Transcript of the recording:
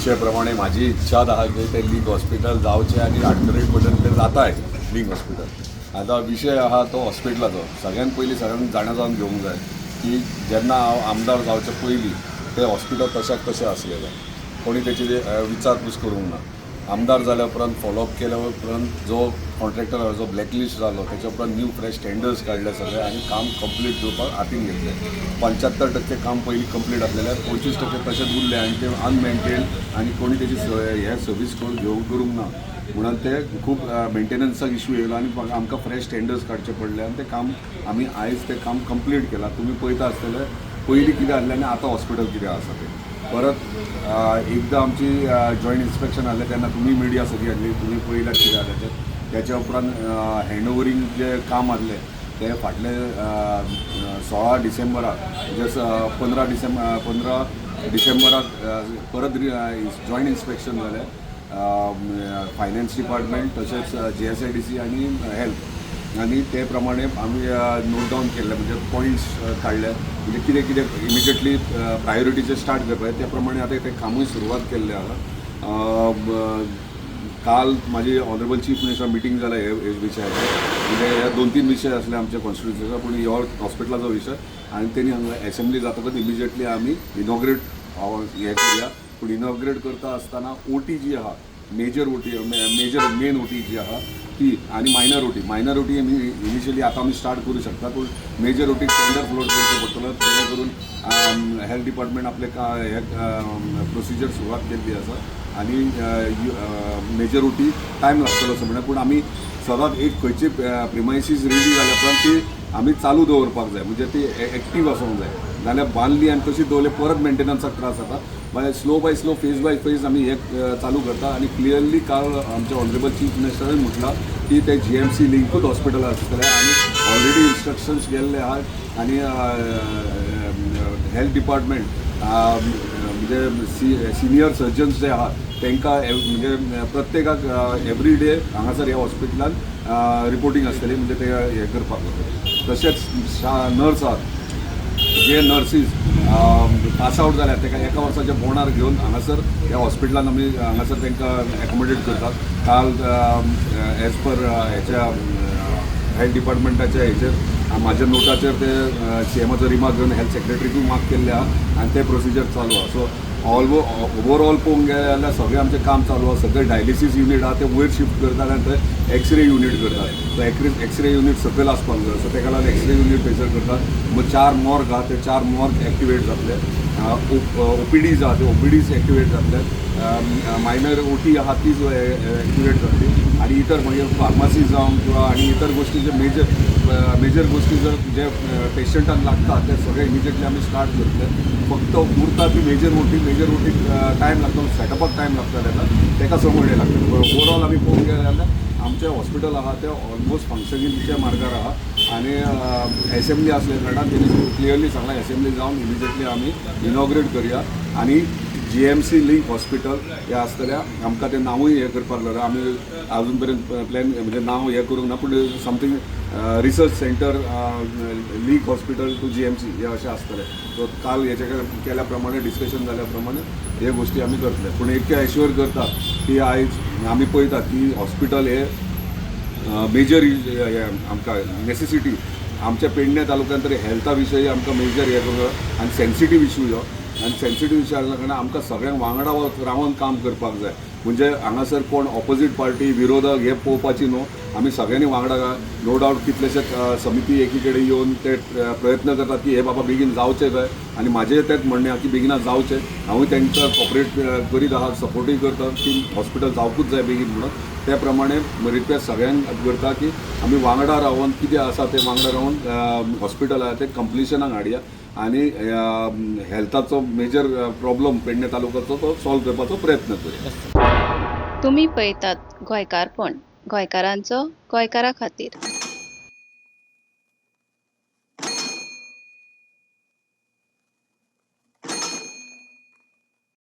विषय प्रमाणे माझी इच्छा आहा की ते लिंक हॉस्पिटल जावचें आनी आडकरेट पर्यंत ते जाताय लिंक हॉस्पिटल। आता विषय आहा तो हॉस्पिटलाचो सगळ्यात पयलीं सगळ्यांक जाणा जावन घेवंक जाय की जेन्ना हांव आमदार जावचे पयलीं ते हॉस्पिटल तशाक तशें आसलेलें, कोणी तेची विचारपूस करूंक ना। आमदार जाल्या उपरांत फॉलोअप केल्या उपरांत जो कॉन्ट्रॅक्टर जो ब्लॅकलिस्ट जालो त्याच्या उपरांत न्यू फ्रेश टेंडर्स काडले सगळे आनी काम कंप्लीट करपाक हातीन घेतलें। 75% काम पयलीं कंप्लीट आसलेलें, 25% तशेंच उरले आनी ते अनमेंटेन्ड आनी कोणी तेची हे सर्वीस करूंक ना म्हणून ते खूब मेंटेनन्साक इश्यू येयलो आनी आमकां फ्रेश टेंडर्स काडचे पडले आनी ते काम आमी आयज ते काम कंप्लीट केलां। तुमी पळयता आसतले पयलीं कितें आसलें आनी आतां हॉस्पिटल कितें आसा तें। परत एकदां आमची जॉयंट इन्स्पेक्शन आसलें तेन्ना तुमी मिडिया सगळी आसली, तुमी पळयलां कितें जालें तें। त्याच्या उपरांत हँडओवरींग जे काम आसलें ते फाटले 16 डिसेंबराक म्हणजे 15 डिसेंबराक परत जॉयंट इन्स्पेक्शन जालें फायनान्स डिपार्टमेंट तशेंच JSIDC आनी हेल्थ आनी ते प्रमाणे आमी नोट डावन केल्ले म्हणजे पॉयंट्स काडले म्हणजे कितें कितें इमिजिएटली प्रायोरिटीचे स्टार्ट करपाक त्या प्रमाणे आतां तें कामूय सुरवात केल्लें आहा। काल माझी ऑनरेबल चीफ मिनिस्टर मिटींग जाल्या हे विशयाचेर म्हणजे हे 2-3 विशय आसले आमच्या कॉन्स्टिट्युन्सीचा पूण ह्यो हॉस्पिटलाचो विशय आनी तेणी हांगा असेंब्ली जातकच इमिजिएटली आमी इनॉग्रेट हे करूया। पूण इनॉग्रेट करता आसतना OT जी आहा मेजर मेन OT जी आहा ती आनी मायनर OT इनिशियली आतां आमी स्टार्ट करूं शकता पूण मेजर OT टेंडर फ्लोट करचो पडटलो जेणे करून हेल्थ डिपार्टमेंट आपले हे प्रोसिजर सुरवात केल्ली आसा आनी मेजर OT टायम लागतलो असो म्हणल्यार पूण आमी सदांच एक खंयची प्रिमायसीस रेडी जाल्या उपरांत ती आमी चालू दवरपाक जाय म्हणजे ती एक्टीव आसूंक जाय नाल्यार बांदली आनी तशी दवरले परत मेंटेनन्साक त्रास जाता। मागीर slow by slow phase by phase आमी हे चालू करता आनी क्लियरली काल आमचे ऑनरेबल चीफ मिनिस्टरान म्हटलां की ते GMC लिंकूच हॉस्पिटल आसतलें आनी ऑलरेडी इन्स्ट्रक्शन्स गेल्ले आहात आनी हेल्थ डिपार्टमेंट म्हणजे सिनियर सर्जन्स जे आहात तांकां म्हणजे प्रत्येकाक एवरी डे हांगासर ह्या हॉस्पिटलान रिपोर्टींग आसतली म्हणजे ते हे करपाक लागतले। तशेंच नर्स आहात जे नर्सीस पास आउट जाल्यात ताका एका वर्साच्या बोंडार घेवन हांगासर ह्या हॉस्पिटलान आमी हांगासर तांकां एकोमोडेट करतात। काल एज पर हेच्या हेल्थ डिपार्टमेंटाच्या हेचेर म्हाज्या नोटाचेर ते CMचो रिमार्क घेवन हेल्थ सेक्रेटरीकूय मार्क केल्ले आहा आनी ते प्रोसिजर चालू आहा। सो ओवरऑल पळोवंक गेले जाल्यार सगळें आमचें काम चालू आहा। सगळे डायलिसीस युनीट आहा ते वयर शिफ्ट करतात आनी थंय एक्सरे युनीट करतात। सो एक्सरे युनीट सकयल आसपाक जाय सो ताका लागून एक्सरे युनीट थंयसर करतात। मग 4 मॉर्ग आहा ते 4 मॉर्ग एक्टिवेट जातले। OPDs आहा ते OPDs एक्टिवेट जातले। मायनर OT आहा तीच एक्टिवेट जातली आनी इतर मागीर फार्मासी जावं किंवा आनी इतर गोष्टी जे मेजर गोष्टी जर जे पेशंटाक लागतात ते सगळे इमिजिएटली आमी स्टार्ट करतले। फक्त उरता ती मेजर OT टायम लागतो सेटअपाक टायम लागता ताका 6 म्हयने लागतले। ओवरऑल आमी पळोवंक गेले जाल्यार आमचें हॉस्पिटल आहा तें ऑलमोस्ट फंक्शनिंगच्या मार्गार आहा आनी असेंब्ली आसले कारणान तेणी क्लियरली सांगलां असेंब्ली जावन इमिजिएटली आमी इनॉग्रेट करया आनी GMC लिंक हॉस्पिटल हे आसतल्या आमकां तें नांवूय हे करपाक लागलें आमी अजून पर्यंत प्लॅन म्हणजे नांव हे करूंक ना पूण something research centre link hospital to GMC हे अशें आसतलें। सो काल हेचे केल्या प्रमाणे डिस्कशन जाल्या प्रमाणे हे गोष्टी आमी करतले पूण एक एश्युअर करता की आयज आमी पळयतात की हॉस्पिटल हे मेजर आमकां नेसेसिटी आमच्या पेडणे तालुक्यांत तरी हेल्था विशयी आमकां मेजर हे करूं आनी सेन्सिटीव इशू ह्यो आनी सेन्सिटीव इशू आसल्या कारणान आमकां सगळ्यांक वांगडा रावन काम करपाक जाय। म्हणजे हांगासर कोण ऑपोजीट पार्टी विरोधक हे पळोवपाची न्हू आमी सगळ्यांनी वांगडा नो डावट कितलेशेच समिती एकी कडेन येवन ते प्रयत्न करतात की हे बाबा बेगीन जावचें जाय आनी म्हाजें तेंच म्हणणें आहा की बेगिना जावचें। हांवूय तांकां कॉपरेट करीत आहा सपोर्टूय करता की हॉस्पिटल जावपूच जाय बेगीन म्हणून त्या प्रमाणे रिक्वेस्ट सगळ्यांक करता की आमी वांगडा रावन कितें आसा ते वांगडा रावन हॉस्पिटल आहा तें कंप्लिशनाक हाडया आनी हेल्थाचो मेजर प्रॉब्लम पेडणे तालुक्याचो तो सॉल्व करपाचो प्रयत्न करूया। तुम्ही पळयतात गोंयकारपण, गोंयकारांचो गोंयकारा खातीर।